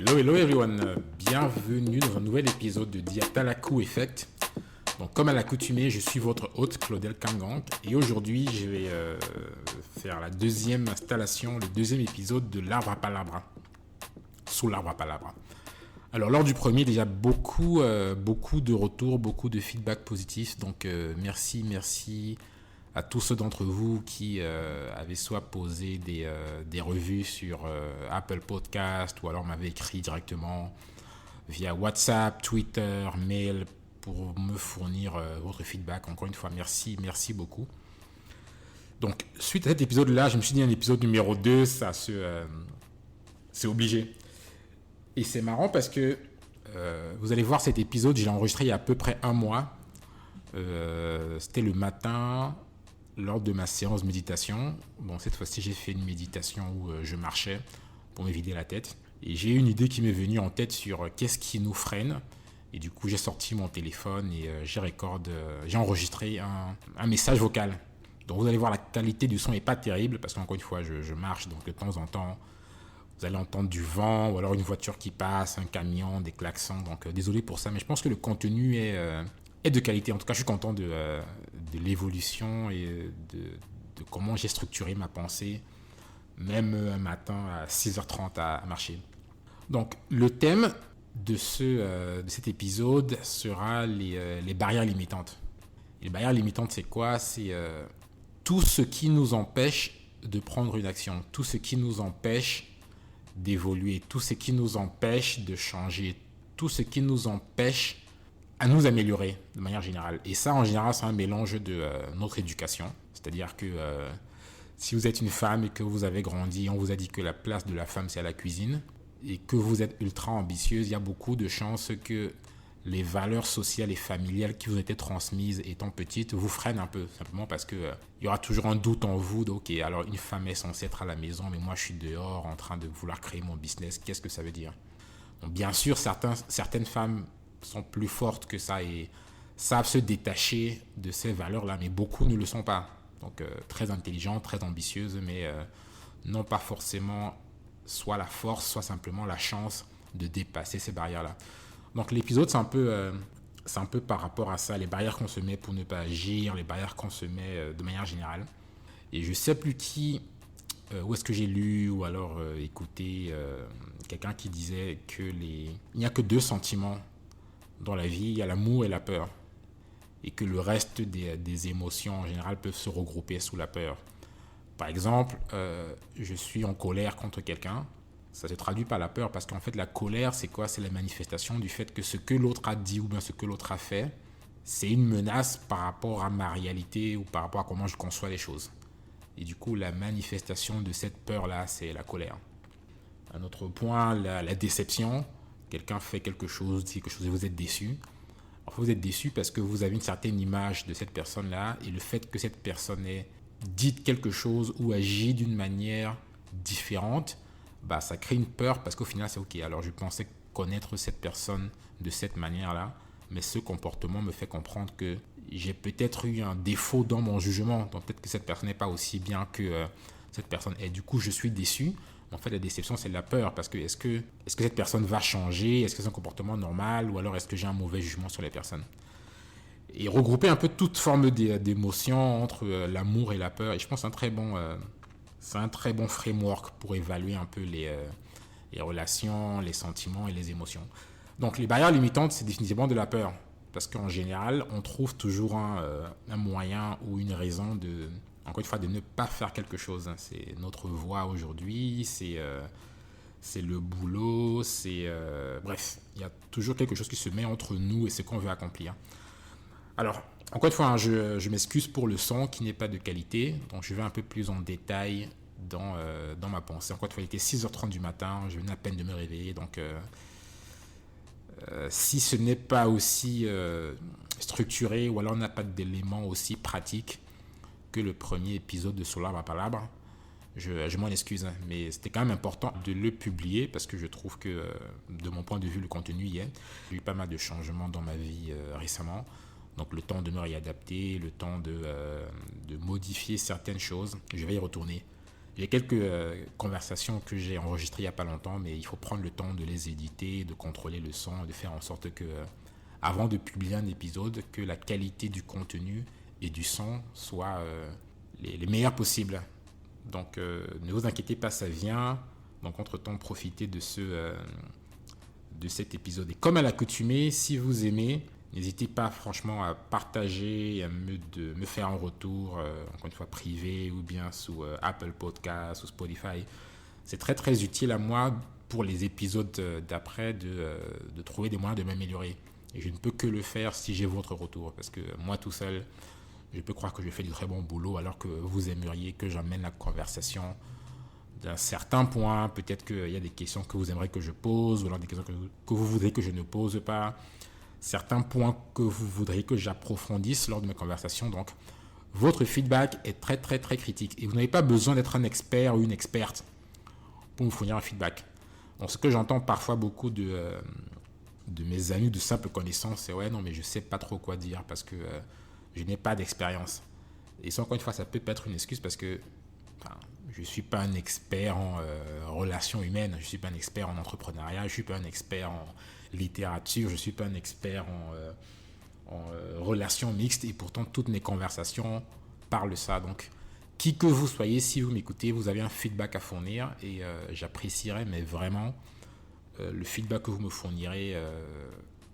Hello everyone, bienvenue dans un nouvel épisode de Diatalaku Effect. Donc comme à l'accoutumée, je suis votre hôte Claudel Kangang et aujourd'hui je vais faire la deuxième installation, le deuxième épisode de l'arbre à palabra, sous l'arbre à palabra. Alors lors du premier, déjà beaucoup de retours, beaucoup de feedback positifs, donc merci à tous ceux d'entre vous qui avaient soit posé des revues sur Apple Podcast ou alors m'avaient écrit directement via WhatsApp, Twitter, mail pour me fournir votre feedback. Encore une fois, merci beaucoup. Donc, suite à cet épisode-là, je me suis dit un épisode numéro 2, c'est obligé. Et c'est marrant parce que vous allez voir cet épisode, je l'ai enregistré il y a à peu près un mois. C'était le matin lors de ma séance de méditation. Bon, cette fois-ci, j'ai fait une méditation où je marchais pour me vider la tête. Et j'ai eu une idée qui m'est venue en tête sur qu'est-ce qui nous freine. Et du coup, j'ai sorti mon téléphone et j'ai enregistré un message vocal. Donc, vous allez voir, la qualité du son n'est pas terrible parce qu'encore une fois, je marche. Donc, de temps en temps, vous allez entendre du vent ou alors une voiture qui passe, un camion, des klaxons. Donc, désolé pour ça. Mais je pense que le contenu est de qualité. En tout cas, je suis content de l'évolution et de comment j'ai structuré ma pensée, même un matin à 6h30 à marcher. Donc, le thème de cet épisode sera les barrières limitantes. Et les barrières limitantes, c'est quoi ? C'est tout ce qui nous empêche de prendre une action, tout ce qui nous empêche d'évoluer, tout ce qui nous empêche de changer, tout ce qui nous empêche à nous améliorer de manière générale. Et ça, en général, c'est un mélange de notre éducation. C'est-à-dire que si vous êtes une femme et que vous avez grandi, on vous a dit que la place de la femme, c'est à la cuisine, et que vous êtes ultra ambitieuse, il y a beaucoup de chances que les valeurs sociales et familiales qui vous ont été transmises étant petite vous freinent un peu, simplement parce que il y aura toujours un doute en vous. Donc, ok, alors une femme est censée être à la maison, mais moi je suis dehors en train de vouloir créer mon business. Qu'est-ce que ça veut dire ? Donc, bien sûr, certaines femmes sont plus fortes que ça et savent se détacher de ces valeurs-là, mais beaucoup ne le sont pas. Donc, très intelligentes, très ambitieuses, mais n'ont pas forcément soit la force, soit simplement la chance de dépasser ces barrières-là. Donc, l'épisode, c'est un peu par rapport à ça, les barrières qu'on se met pour ne pas agir, les barrières qu'on se met de manière générale. Et je ne sais plus où est-ce que j'ai lu ou alors écouté quelqu'un qui disait il n'y a que deux sentiments dans la vie, il y a l'amour et la peur. Et que le reste des émotions en général peuvent se regrouper sous la peur. Par exemple, je suis en colère contre quelqu'un. Ça se traduit par la peur parce qu'en fait, la colère, c'est quoi ? C'est la manifestation du fait que ce que l'autre a dit ou bien ce que l'autre a fait, c'est une menace par rapport à ma réalité ou par rapport à comment je conçois les choses. Et du coup, la manifestation de cette peur-là, c'est la colère. Un autre point, la déception. Quelqu'un fait quelque chose, dit quelque chose et vous êtes déçu. Enfin, vous êtes déçu parce que vous avez une certaine image de cette personne-là et le fait que cette personne ait dit quelque chose ou agi d'une manière différente, ça crée une peur parce qu'au final, c'est ok. Alors, je pensais connaître cette personne de cette manière-là, mais ce comportement me fait comprendre que j'ai peut-être eu un défaut dans mon jugement. Donc, peut-être que cette personne n'est pas aussi bien que cette personne est. Du coup, je suis déçu. En fait, la déception, c'est de la peur parce que est-ce que cette personne va changer ? Est-ce que c'est un comportement normal ? Ou alors est-ce que j'ai un mauvais jugement sur les personnes ? Et regrouper un peu toute forme d'émotions entre l'amour et la peur. Et je pense que c'est un très bon framework pour évaluer un peu les relations, les sentiments et les émotions. Donc, les barrières limitantes, c'est définitivement de la peur. Parce qu'en général, on trouve toujours un moyen ou une raison encore une fois, de ne pas faire quelque chose. C'est notre voie aujourd'hui, c'est le boulot, bref, il y a toujours quelque chose qui se met entre nous et ce qu'on veut accomplir. Alors, encore une fois, je m'excuse pour le son qui n'est pas de qualité, donc je vais un peu plus en détail dans ma pensée. Encore une fois, il était 6h30 du matin, je venais à peine de me réveiller, donc si ce n'est pas aussi structuré ou alors on n'a pas d'éléments aussi pratiques que le premier épisode de Sur l'arbre à palabra, je m'en excuse, mais c'était quand même important de le publier parce que je trouve que de mon point de vue le contenu y est. J'ai eu pas mal de changements dans ma vie récemment, donc le temps de me réadapter, le temps de modifier certaines choses, je vais y retourner. J'ai quelques conversations que j'ai enregistrées il n'y a pas longtemps, mais il faut prendre le temps de les éditer, de contrôler le son, de faire en sorte que, avant de publier un épisode, que la qualité du contenu et du son soient les meilleures possibles. Donc, ne vous inquiétez pas, ça vient. Donc, entre-temps, profitez de cet épisode. Et comme à l'accoutumée, si vous aimez, n'hésitez pas franchement à partager, à me faire un retour, encore une fois privé, ou bien sous Apple Podcasts ou Spotify. C'est très très utile à moi pour les épisodes d'après de trouver des moyens de m'améliorer. Et je ne peux que le faire si j'ai votre retour, parce que moi tout seul, je peux croire que je fais du très bon boulot, alors que vous aimeriez que j'emmène la conversation d'un certain point. Peut-être qu'il y a des questions que vous aimeriez que je pose, ou alors des questions que vous voudrez que je ne pose pas. Certains points que vous voudriez que j'approfondisse lors de mes conversations. Donc, votre feedback est très, très, très critique. Et vous n'avez pas besoin d'être un expert ou une experte pour me fournir un feedback. Donc, ce que j'entends parfois beaucoup de mes amis de simple connaissance, c'est « Ouais, non, mais je ne sais pas trop quoi dire parce que je n'ai pas d'expérience. » Et ça, encore une fois, ça peut être une excuse parce que je ne suis pas un expert en relations humaines, je ne suis pas un expert en entrepreneuriat, je ne suis pas un expert en littérature, je ne suis pas un expert en relations mixtes, et pourtant toutes mes conversations parlent de ça. Donc, qui que vous soyez, si vous m'écoutez, vous avez un feedback à fournir, et j'apprécierais, mais vraiment, le feedback que vous me fournirez,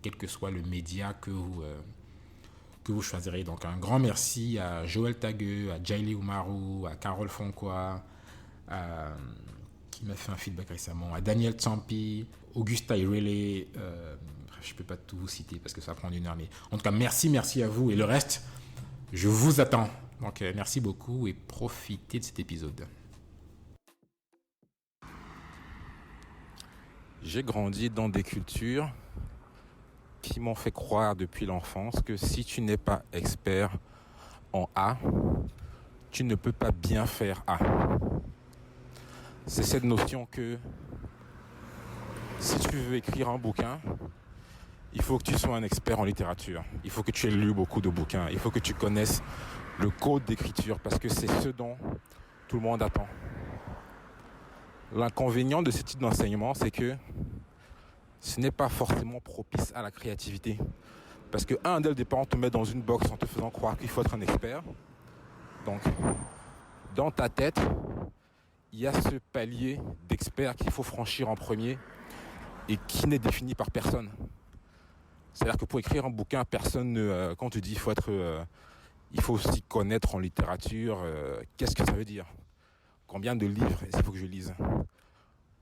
quel que soit le média que vous choisirez. Donc un grand merci à Joël Tagueux, à Jaili Oumarou, à Carole Foncois, qui m'a fait un feedback récemment, à Daniel Tsampi, Augusta Irele, je ne peux pas tout vous citer parce que ça va prendre une heure, mais en tout cas merci à vous, et le reste, je vous attends. Donc merci beaucoup et profitez de cet épisode. J'ai grandi dans des cultures qui m'ont fait croire depuis l'enfance que si tu n'es pas expert en A, tu ne peux pas bien faire A. C'est cette notion que si tu veux écrire un bouquin, il faut que tu sois un expert en littérature. Il faut que tu aies lu beaucoup de bouquins. Il faut que tu connaisses le code d'écriture parce que c'est ce dont tout le monde attend. L'inconvénient de ce type d'enseignement, c'est que ce n'est pas forcément propice à la créativité. Parce que, dès le départ, on te met dans une box en te faisant croire qu'il faut être un expert. Donc, dans ta tête, il y a ce palier d'expert qu'il faut franchir en premier et qui n'est défini par personne. C'est-à-dire que pour écrire un bouquin, personne ne... quand on te dit il faut aussi connaître en littérature, qu'est-ce que ça veut dire ? Combien de livres est-ce qu'il faut que je lise ?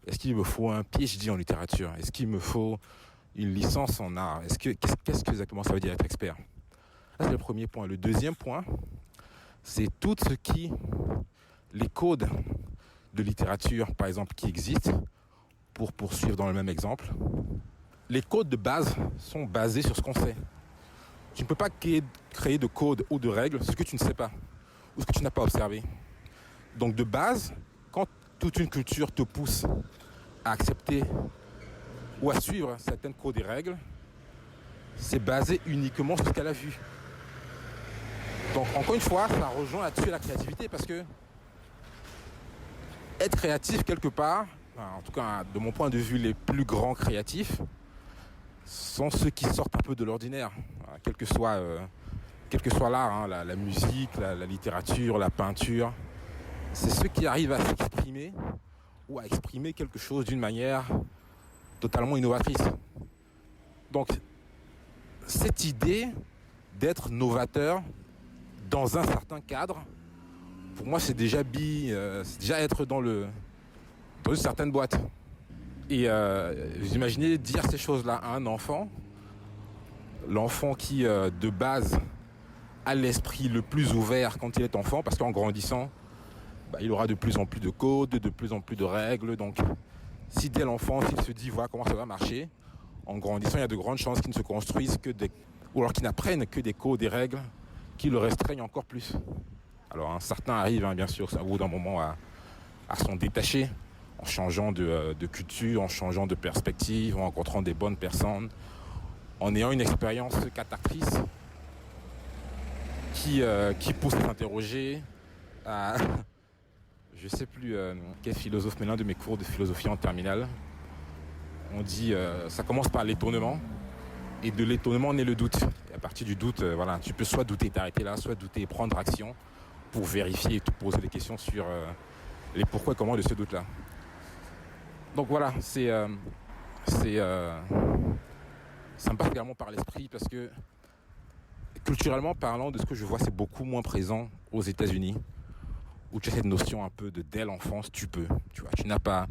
Est-ce qu'il me faut un PhD en littérature ? Est-ce qu'il me faut une licence en art ? Qu'est-ce que exactement ça veut dire être expert ? Ça, c'est le premier point. Le deuxième point, c'est tout ce qui... les codes de littérature, par exemple, qui existent, pour poursuivre dans le même exemple. Les codes de base sont basés sur ce qu'on sait. Tu ne peux pas créer de codes ou de règles ce que tu ne sais pas, ou ce que tu n'as pas observé. Donc de base, quand toute une culture te pousse à accepter ou à suivre certaines codes et règles, c'est basé uniquement sur ce qu'elle a vu. Donc encore une fois, ça rejoint là-dessus la créativité, parce que être créatif quelque part, en tout cas de mon point de vue, les plus grands créatifs sont ceux qui sortent un peu de l'ordinaire, quel que soit l'art, la musique, la littérature, la peinture. C'est ceux qui arrivent à s'exprimer ou à exprimer quelque chose d'une manière totalement innovatrice. Donc, cette idée d'être novateur dans un certain cadre, pour moi, c'est déjà être dans une certaine boîte. Et vous imaginez dire ces choses-là à un enfant, l'enfant qui, de base, a l'esprit le plus ouvert quand il est enfant, parce qu'en grandissant, il aura de plus en plus de codes, de plus en plus de règles. Donc, si dès l'enfance, il se dit, voilà comment ça va marcher, en grandissant, il y a de grandes chances qu'il ne se construise ou alors qu'il n'apprenne que des codes, des règles, qui le restreignent encore plus. Alors, certains arrivent, bien sûr, au bout d'un moment, à s'en détacher, en changeant de culture, en changeant de perspective, en rencontrant des bonnes personnes, en ayant une expérience cathartrice qui pousse à s'interroger, je sais plus quel philosophe, mais l'un de mes cours de philosophie en terminale, on dit ça commence par l'étonnement, et de l'étonnement naît le doute. Et à partir du doute, voilà, tu peux soit douter, t'arrêter là, soit douter et prendre action pour vérifier et te poser des questions sur les pourquoi et comment de ce doute-là. Donc voilà, ça me passe également par l'esprit parce que culturellement parlant, de ce que je vois, c'est beaucoup moins présent aux États-Unis, où tu as cette notion un peu de dès l'enfance, tu peux. Tu vois, tu n'as pas,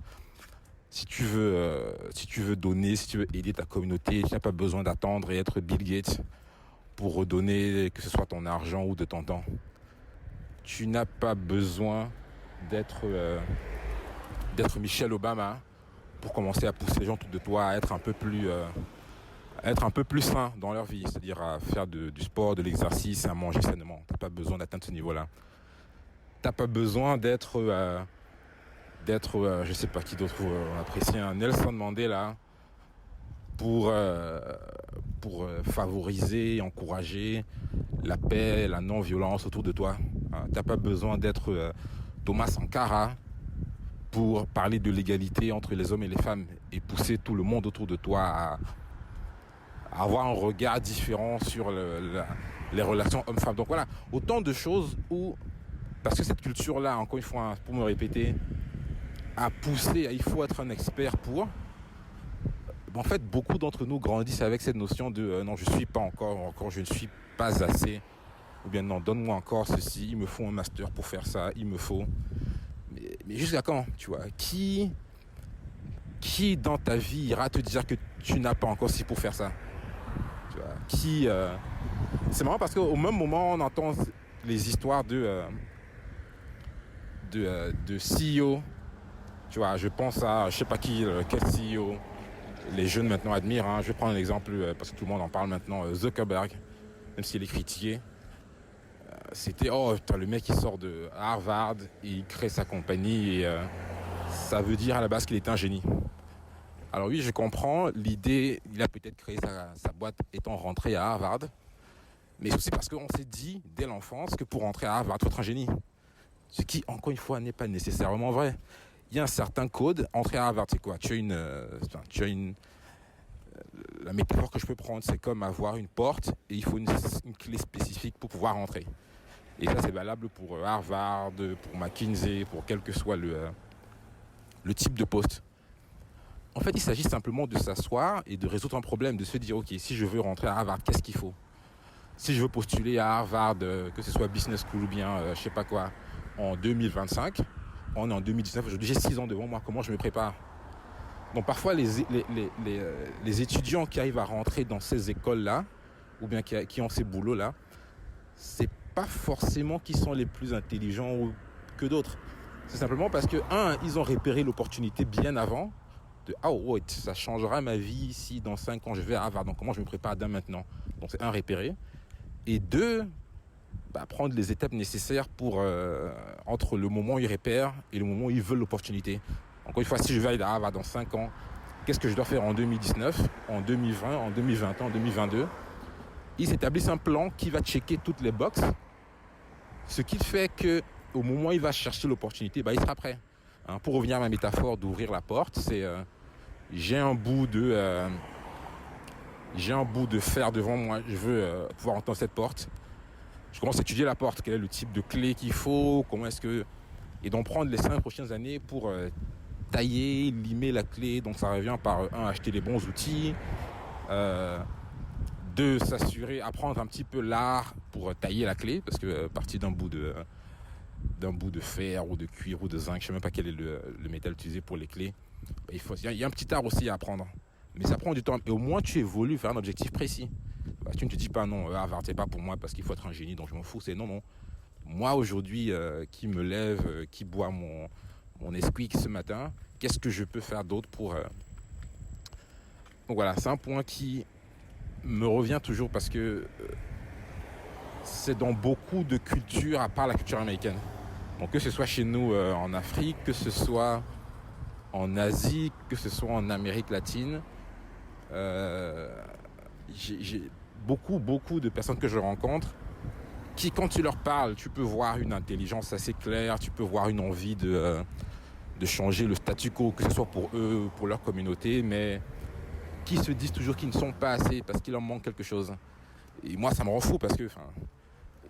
si tu veux donner, si tu veux aider ta communauté, tu n'as pas besoin d'attendre et être Bill Gates pour redonner, que ce soit ton argent ou de ton temps. Tu n'as pas besoin d'être Michelle Obama pour commencer à pousser les gens autour de toi à être un peu plus sains dans leur vie, c'est-à-dire à faire du sport, de l'exercice, à manger sainement. Tu n'as pas besoin d'atteindre ce niveau-là. Tu n'as pas besoin d'être je sais pas qui d'autre apprécier un Nelson Mandela pour favoriser, encourager la paix, la non-violence autour de toi. T'as pas besoin d'être Thomas Sankara pour parler de l'égalité entre les hommes et les femmes et pousser tout le monde autour de toi à avoir un regard différent sur les relations hommes-femmes. Donc voilà, autant de choses où, parce que cette culture-là, encore une fois, pour me répéter, à pousser, il faut être un expert pour. En fait, beaucoup d'entre nous grandissent avec cette notion de non, je suis pas encore, je ne suis pas assez, ou bien non, donne-moi encore ceci, il me faut un master pour faire ça, il me faut. Mais jusqu'à quand, tu vois, qui dans ta vie ira te dire que tu n'as pas encore ci pour faire ça, tu vois, c'est marrant parce qu'au même moment, on entend les histoires de CEO. Tu vois, je pense à, je sais pas quel CEO les jeunes maintenant admirent. Je vais prendre un exemple parce que tout le monde en parle maintenant. Zuckerberg, même s'il est critiqué, c'était le mec qui sort de Harvard et il crée sa compagnie et ça veut dire à la base qu'il est un génie. Alors oui, je comprends l'idée. Il a peut-être créé sa boîte étant rentré à Harvard, mais c'est aussi parce qu'on s'est dit dès l'enfance que pour rentrer à Harvard, il faut être un génie. Ce qui, encore une fois, n'est pas nécessairement vrai. Il y a un certain code. Entrer à Harvard, c'est quoi? La métaphore que je peux prendre, c'est comme avoir une porte et il faut une clé spécifique pour pouvoir entrer. Et ça, c'est valable pour Harvard, pour McKinsey, pour quel que soit le type de poste. En fait, il s'agit simplement de s'asseoir et de résoudre un problème, de se dire, ok, si je veux rentrer à Harvard, qu'est-ce qu'il faut? Si je veux postuler à Harvard, que ce soit business school ou bien je sais pas quoi, en 2025, on est en 2019, aujourd'hui j'ai 6 ans devant moi, comment je me prépare? Donc parfois les étudiants qui arrivent à rentrer dans ces écoles-là, ou bien qui ont ces boulots-là, c'est pas forcément qu'ils sont les plus intelligents que d'autres. C'est simplement parce que, ils ont repéré l'opportunité bien avant, ça changera ma vie si dans 5 ans je vais à Harvard, donc comment je me prépare dès maintenant? Donc c'est repérer. Et 2, prendre les étapes nécessaires pour entre le moment où ils repèrent et le moment où ils veulent l'opportunité. Encore une fois, si je vais aller à Harvard dans 5 ans, qu'est-ce que je dois faire en 2019, en 2020, en 2021, en 2022? Ils établissent un plan qui va checker toutes les boxes, ce qui fait qu'au moment où il va chercher l'opportunité, il sera prêt. Pour revenir à ma métaphore d'ouvrir la porte, c'est j'ai un bout de fer devant moi, je veux pouvoir entendre cette porte. Je commence à étudier la porte, quel est le type de clé qu'il faut, et d'en prendre les 5 prochaines années pour tailler, limer la clé. Donc ça revient par acheter les bons outils, 2, s'assurer, apprendre un petit peu l'art pour tailler la clé, parce que partir d'un bout de fer ou de cuir ou de zinc, je sais même pas quel est le métal utilisé pour les clés. Il y a un petit art aussi à apprendre, mais ça prend du temps. Et au moins tu évolues vers un objectif précis. Tu ne te dis pas non, Harvard c'est pas pour moi parce qu'il faut être un génie, donc je m'en fous. C'est non. Moi aujourd'hui, qui me lève, qui boit mon Nesquik ce matin, qu'est-ce que je peux faire d'autre pour... Donc voilà, c'est un point qui me revient toujours parce que c'est dans beaucoup de cultures, à part la culture américaine. Donc que ce soit chez nous en Afrique, que ce soit en Asie, que ce soit en Amérique latine, j'ai beaucoup de personnes que je rencontre qui, quand tu leur parles, tu peux voir une intelligence assez claire, tu peux voir une envie de changer le statu quo, que ce soit pour eux ou pour leur communauté, mais qui se disent toujours qu'ils ne sont pas assez parce qu'il en manque quelque chose. Et moi, ça me rend fou parce que,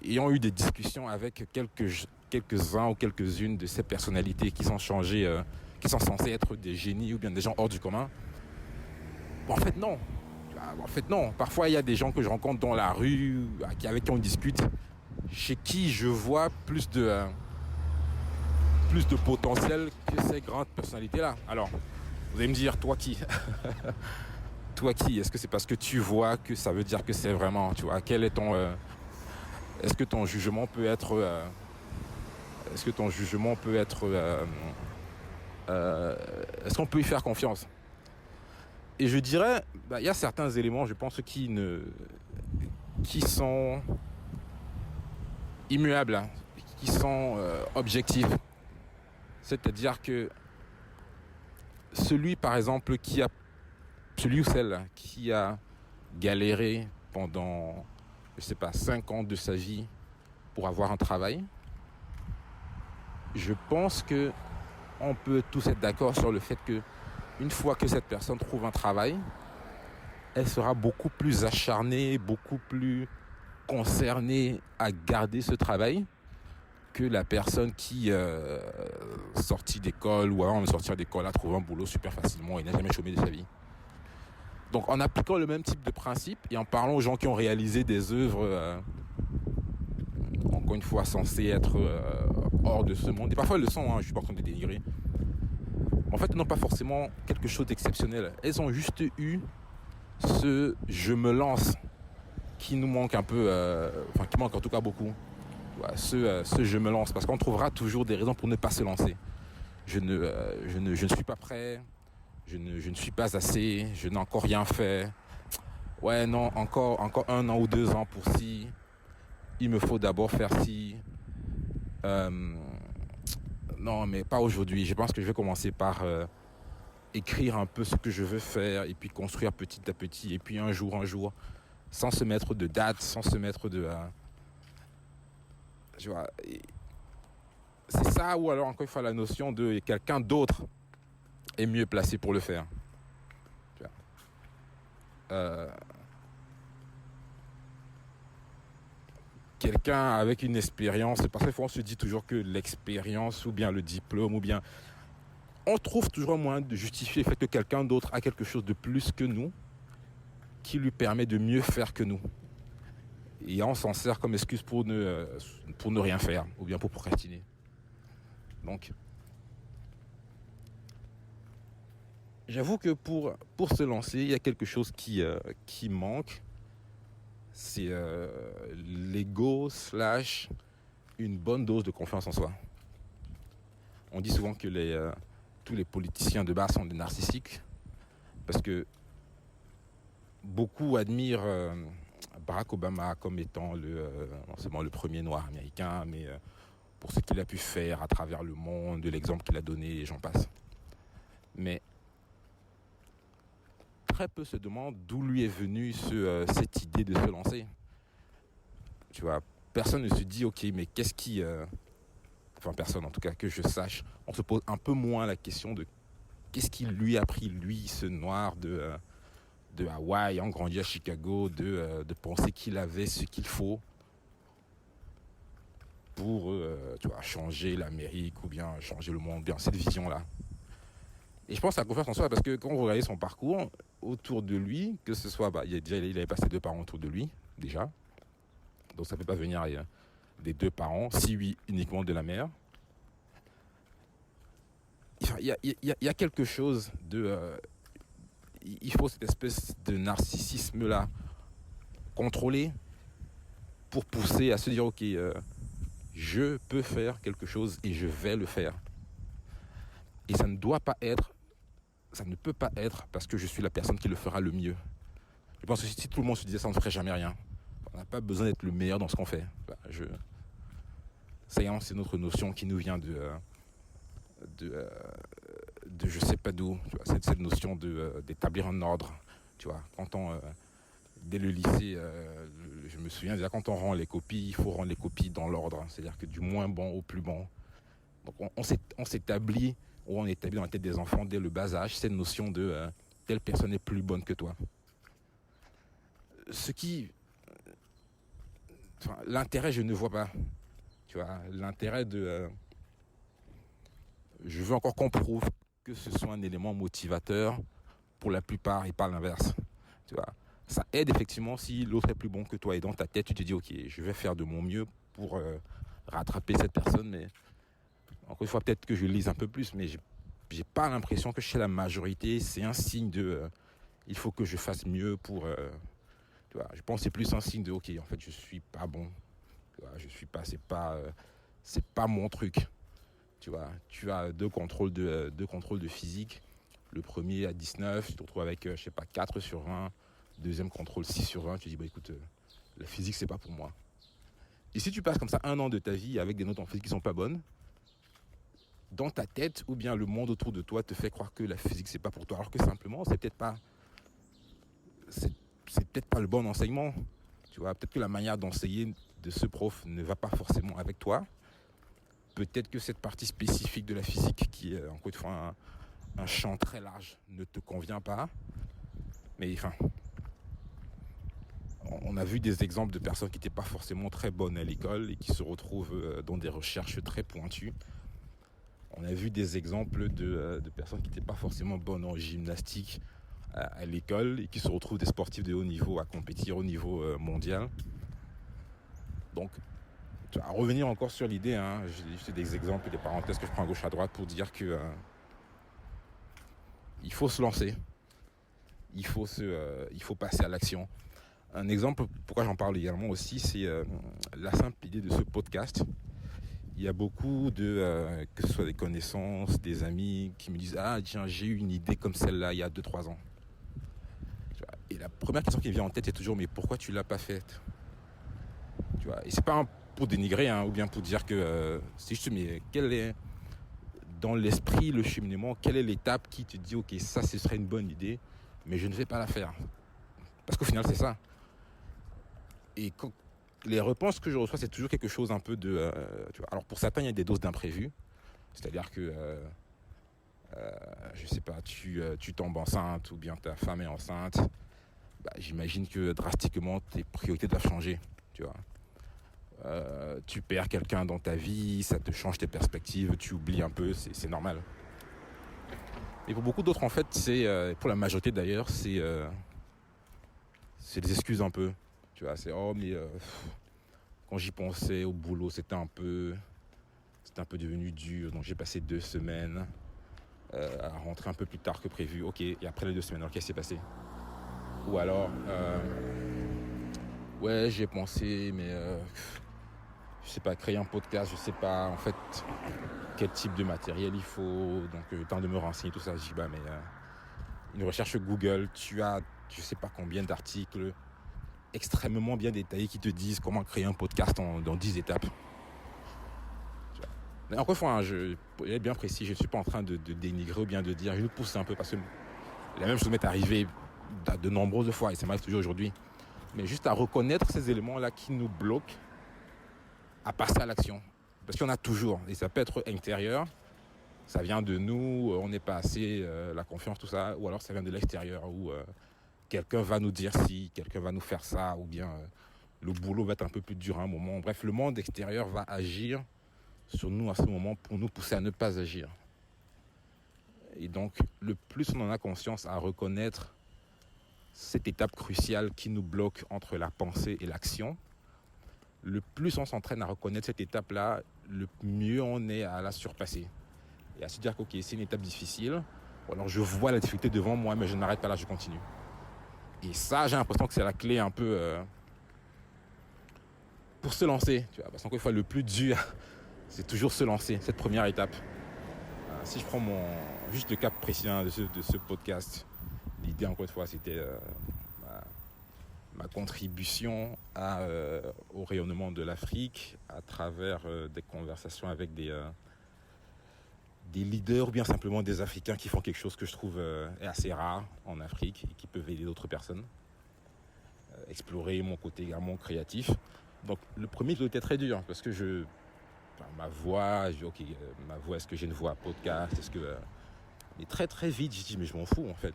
ayant eu des discussions avec quelques-uns ou quelques-unes de ces personnalités qui sont changées, qui sont censées être des génies ou bien des gens hors du commun, en fait, non. En fait, non. Parfois, il y a des gens que je rencontre dans la rue, avec qui on discute, chez qui je vois plus de potentiel que ces grandes personnalités-là. Alors, vous allez me dire, toi qui toi qui, est-ce que c'est parce que tu vois que ça veut dire que c'est vraiment, tu vois, quel est ton... est-ce que ton jugement peut être... est-ce qu'on peut y faire confiance? Et je dirais, il y a certains éléments, je pense, qui sont immuables, hein, qui sont objectifs. C'est-à-dire que celui, par exemple, celui ou celle qui a galéré pendant, 5 ans de sa vie pour avoir un travail, je pense que on peut tous être d'accord sur le fait que une fois que cette personne trouve un travail, elle sera beaucoup plus acharnée, beaucoup plus concernée à garder ce travail que la personne qui sortie d'école ou avant de sortir d'école a trouvé un boulot super facilement et n'a jamais chômé de sa vie. Donc en appliquant le même type de principe et en parlant aux gens qui ont réalisé des œuvres encore une fois censées être hors de ce monde, et parfois elles le sont, je ne suis pas en train de dénigrer, en fait elles n'ont pas forcément quelque chose d'exceptionnel, elles ont juste eu ce « je me lance » qui nous manque un peu, qui manque en tout cas beaucoup. Ce je me lance, parce qu'on trouvera toujours des raisons pour ne pas se lancer. Je ne suis pas prêt, je ne suis pas assez, je n'ai encore rien fait. Ouais, non, encore 1 an ou 2 ans pour ci. Il me faut d'abord faire ci. Non, mais pas aujourd'hui. Je pense que je vais commencer par écrire un peu ce que je veux faire et puis construire petit à petit. Et puis un jour, sans se mettre de date, sans se mettre de... tu vois, c'est ça, ou alors encore une fois la notion de quelqu'un d'autre est mieux placé pour le faire. Tu vois. Quelqu'un avec une expérience, parce qu'on se dit toujours que l'expérience ou bien le diplôme ou bien... On trouve toujours un moyen de justifier le fait que quelqu'un d'autre a quelque chose de plus que nous qui lui permet de mieux faire que nous. Et on s'en sert comme excuse pour ne rien faire ou bien pour procrastiner. Donc, j'avoue que pour se lancer, il y a quelque chose qui manque. C'est l'ego / une bonne dose de confiance en soi. On dit souvent que tous les politiciens de base sont des narcissiques parce que beaucoup admirent Barack Obama comme étant non seulement le premier noir américain, mais pour ce qu'il a pu faire à travers le monde, de l'exemple qu'il a donné, et j'en passe. Mais très peu se demandent d'où lui est venue cette idée de se lancer. Tu vois, personne ne se dit, ok, mais qu'est-ce qui... personne en tout cas, que je sache. On se pose un peu moins la question de qu'est-ce qui lui a pris, lui, ce noir de Hawaï, ayant grandi à Chicago, de penser qu'il avait ce qu'il faut pour changer l'Amérique ou bien changer le monde, bien cette vision-là. Et je pense à la confiance en soi parce que quand vous regardez son parcours autour de lui, que ce soit, il avait passé 2 parents autour de lui, déjà. Donc ça ne peut pas venir des 2 parents, si oui, uniquement de la mère. Il y a quelque chose de... il faut cette espèce de narcissisme-là contrôlé pour pousser à se dire, ok, je peux faire quelque chose et je vais le faire. Et ça ne peut pas être parce que je suis la personne qui le fera le mieux. Je pense que si tout le monde se disait ça, on ne ferait jamais rien. On n'a pas besoin d'être le meilleur dans ce qu'on fait. C'est notre notion qui nous vient de je sais pas d'où. Cette notion d'établir un ordre. Tu vois, dès le lycée, je me souviens déjà quand on rend les copies, il faut rendre les copies dans l'ordre, hein. C'est-à-dire que du moins bon au plus bon. Donc on s'établit, ou on établit dans la tête des enfants dès le bas âge cette notion de telle personne est plus bonne que toi. Ce qui, enfin, l'intérêt je ne vois pas. Tu vois, l'intérêt de, je veux encore qu'on prouve que ce soit un élément motivateur pour la plupart et pas l'inverse. Tu vois, ça aide effectivement si l'autre est plus bon que toi et dans ta tête tu te dis ok, je vais faire de mon mieux pour rattraper cette personne, mais encore une fois peut-être que je lise un peu plus, mais j'ai pas l'impression que chez la majorité c'est un signe de il faut que je fasse mieux pour tu vois, je pense que c'est plus un signe de ok, en fait je suis pas bon, tu vois, je suis pas, c'est pas mon truc. Tu vois, tu as deux contrôles de physique. Le premier à 19, tu te retrouves avec, je sais pas, 4 sur 20. Deuxième contrôle 6 sur 20. Tu te dis, bah écoute, la physique, c'est pas pour moi. Et si tu passes comme ça un an de ta vie avec des notes en physique qui sont pas bonnes, dans ta tête, ou bien le monde autour de toi te fait croire que la physique, c'est pas pour toi. Alors que simplement, c'est peut-être pas le bon enseignement. Tu vois, peut-être que la manière d'enseigner de ce prof ne va pas forcément avec toi. Peut-être que cette partie spécifique de la physique, qui est encore une fois un champ très large, ne te convient pas. Mais enfin, on a vu des exemples de personnes qui n'étaient pas forcément très bonnes à l'école et qui se retrouvent dans des recherches très pointues. On a vu des exemples de personnes qui n'étaient pas forcément bonnes en gymnastique à l'école et qui se retrouvent des sportifs de haut niveau à compétir au niveau mondial. Donc, à revenir encore sur l'idée, hein, j'ai des exemples, des parenthèses que je prends à gauche à droite pour dire que il faut se lancer, il faut passer à l'action. Un exemple, pourquoi j'en parle également aussi, c'est la simple idée de ce podcast. Il y a beaucoup de, que ce soit des connaissances, des amis qui me disent « Ah tiens, j'ai eu une idée comme celle-là il y a 2-3 ans. » Et la première question qui me vient en tête, c'est toujours « Mais pourquoi tu ne l'as pas faite ?» Tu vois, et c'est pas pour dénigrer, hein, ou bien pour dire que c'est juste, mais quel est dans l'esprit le cheminement, quelle est l'étape qui te dit ok, ça ce serait une bonne idée, mais je ne vais pas la faire, parce qu'au final c'est ça. Et quand les réponses que je reçois, c'est toujours quelque chose un peu de tu vois, alors pour certains il y a des doses d'imprévus, c'est-à-dire que je sais pas, tu tombes enceinte ou bien ta femme est enceinte, bah, j'imagine que drastiquement tes priorités doivent changer, tu vois. Tu perds quelqu'un dans ta vie, ça te change tes perspectives, tu oublies un peu, c'est normal. Et pour beaucoup d'autres, en fait, pour la majorité d'ailleurs, c'est des excuses un peu. Tu vois, c'est oh mais quand j'y pensais au boulot, c'était un peu devenu dur, donc j'ai passé 2 semaines à rentrer un peu plus tard que prévu. Ok, et après les 2 semaines, alors qu'est-ce qui s'est passé? Ou alors ouais, j'ai pensé, mais je sais pas, créer un podcast, je sais pas en fait quel type de matériel il faut, donc le temps de me renseigner, tout ça. Je dis bah mais une recherche Google, tu as je sais pas combien d'articles extrêmement bien détaillés qui te disent comment créer un podcast dans 10 étapes. Mais encore une fois, hein, je vais être bien précis, je ne suis pas en train de dénigrer ou bien de dire, je nous pousse un peu parce que la même chose m'est arrivée de nombreuses fois et ça m'arrive toujours aujourd'hui. Mais juste à reconnaître ces éléments-là qui nous bloquent à passer à l'action. Parce qu'il y en a toujours. Et ça peut être intérieur, ça vient de nous, on n'est pas assez, la confiance, tout ça. Ou alors ça vient de l'extérieur, où quelqu'un va nous dire si, quelqu'un va nous faire ça, ou bien le boulot va être un peu plus dur à un moment. Bref, le monde extérieur va agir sur nous à ce moment pour nous pousser à ne pas agir. Et donc, le plus on en a conscience à reconnaître cette étape cruciale qui nous bloque entre la pensée et l'action, le plus on s'entraîne à reconnaître cette étape-là, le mieux on est à la surpasser. Et à se dire que ok, c'est une étape difficile, ou alors je vois la difficulté devant moi, mais je n'arrête pas là, je continue. Et ça, j'ai l'impression que c'est la clé un peu pour se lancer. Tu vois, parce qu'encore une fois, le plus dur, c'est toujours se lancer, cette première étape. Si je prends juste le cas précis de ce podcast, l'idée, encore une fois, c'était ma contribution au rayonnement de l'Afrique à travers des conversations avec des leaders ou bien simplement des Africains qui font quelque chose que je trouve est assez rare en Afrique et qui peuvent aider d'autres personnes. explorer mon côté également créatif. Donc le premier épisode était très dur parce que ma voix, ma voix, est-ce que j'ai une voix podcast, est-ce que... mais très très vite, j'ai dit, mais je m'en fous en fait.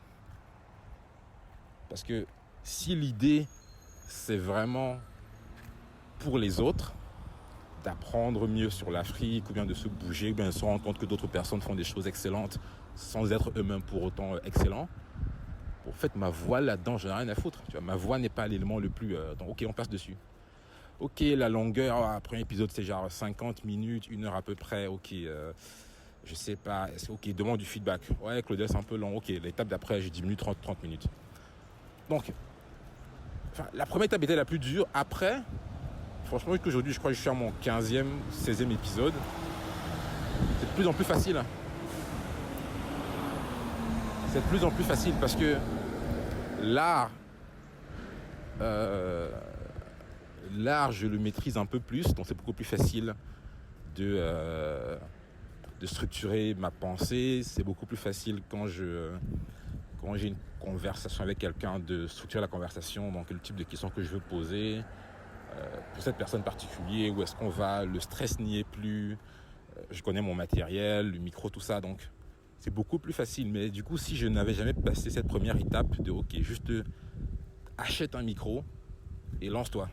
Parce que si l'idée, c'est vraiment pour les autres, d'apprendre mieux sur l'Afrique, ou bien de se bouger, ou bien de se rendre compte que d'autres personnes font des choses excellentes, sans être eux-mêmes pour autant excellents, en fait, ma voix là-dedans, j'en ai rien à foutre. Tu vois, ma voix n'est pas l'élément le plus... donc, ok, on passe dessus. Ok, la longueur, après un épisode, c'est genre 50 minutes, 1 heure à peu près. Ok, je sais pas. Ok, demande du feedback. Ouais, Claudel, c'est un peu long. Ok, l'étape d'après, j'ai 10 minutes, 30 minutes. Donc, la première étape était la plus dure. Après, franchement, aujourd'hui, je crois que je suis à mon 15e, 16e épisode. C'est de plus en plus facile. C'est de plus en plus facile parce que l'art, je le maîtrise un peu plus, donc c'est beaucoup plus facile de structurer ma pensée. C'est beaucoup plus facile quand j'ai une conversation avec quelqu'un de structurer la conversation, donc le type de questions que je veux poser pour cette personne particulière, où est-ce qu'on va, le stress n'y est plus, je connais mon matériel, le micro, tout ça, donc c'est beaucoup plus facile. Mais du coup, si je n'avais jamais passé cette première étape de ok, juste achète un micro et lance-toi.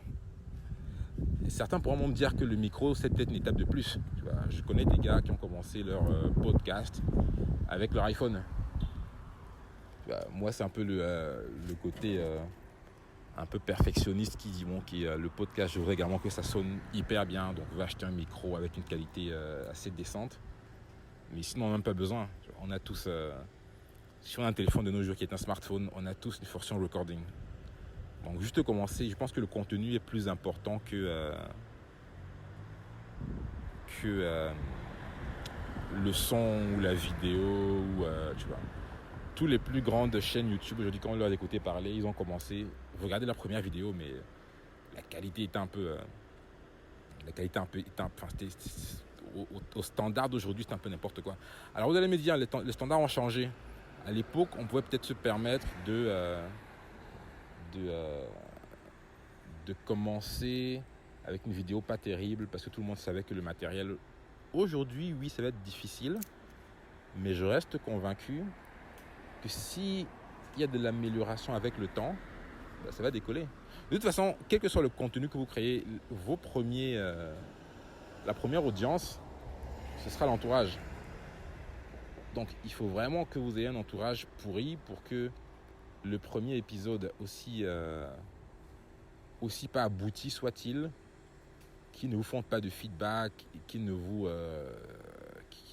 Et certains pourront me dire que le micro, c'est peut-être une étape de plus. Tu vois, je connais des gars qui ont commencé leur podcast avec leur iPhone. Tu vois, moi, c'est un peu le côté un peu perfectionniste qui dit bon, le podcast, je voudrais également que ça sonne hyper bien. Donc, on va acheter un micro avec une qualité assez décente. Mais sinon, on n'a même pas besoin. Tu vois, on a tous, si on a un téléphone de nos jours qui est un smartphone, on a tous une fonction recording. Donc juste commencer, je pense que le contenu est plus important que le son ou la vidéo ou tu vois. Tous les plus grandes chaînes YouTube aujourd'hui, quand on leur a écouté parler, ils ont commencé. Vous regardez la première vidéo, mais la qualité était un peu, au standard d'aujourd'hui, c'est un peu n'importe quoi. Alors vous allez me dire, les standards ont changé. À l'époque, on pouvait peut-être se permettre de commencer avec une vidéo pas terrible parce que tout le monde savait que le matériel aujourd'hui, oui, ça va être difficile, mais je reste convaincu que si il y a de l'amélioration avec le temps, ça va décoller. De toute façon, quel que soit le contenu que vous créez, la première audience, ce sera l'entourage. Donc il faut vraiment que vous ayez un entourage pourri pour que le premier épisode, aussi pas abouti soit-il, qui ne vous font pas de feedback, qui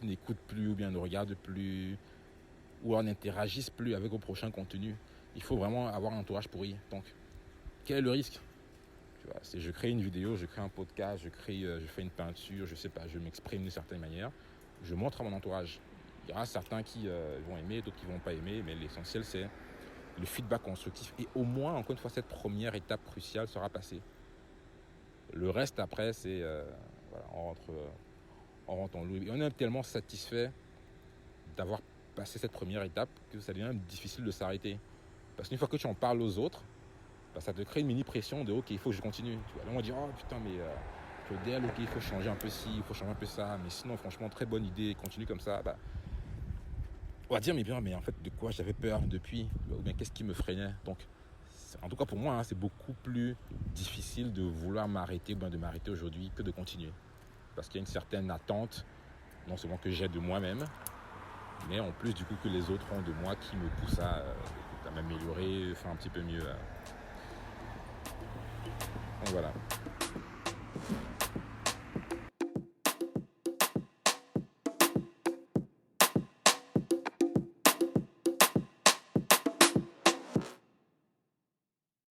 n'écoutent plus ou bien ne regardent plus ou n'interagissent plus avec vos prochains contenus. Il faut vraiment avoir un entourage pourri. Donc, quel est le risque ? Tu vois, je crée une vidéo, je crée un podcast, je fais une peinture, je sais pas, je m'exprime d'une certaine manière, je montre à mon entourage. Il y aura certains qui vont aimer, d'autres qui vont pas aimer, mais l'essentiel c'est le feedback constructif. Et au moins, encore une fois, cette première étape cruciale sera passée. Le reste après, c'est voilà, on rentre en loup. Et on est tellement satisfait d'avoir passé cette première étape que ça devient difficile de s'arrêter. Parce qu'une fois que tu en parles aux autres, ça te crée une mini pression de ok, il faut que je continue. Tu vois, là on va dire oh putain mais Claudel, ok, il faut changer un peu ci, il faut changer un peu ça, mais sinon franchement très bonne idée, continue comme ça. On va dire mais en fait de quoi j'avais peur depuis, ou bien qu'est-ce qui me freinait. Donc en tout cas pour moi, c'est beaucoup plus difficile de vouloir m'arrêter ou bien de m'arrêter aujourd'hui que de continuer. Parce qu'il y a une certaine attente, non seulement que j'ai de moi-même, mais en plus du coup que les autres ont de moi qui me poussent à m'améliorer, faire un petit peu mieux. Donc voilà.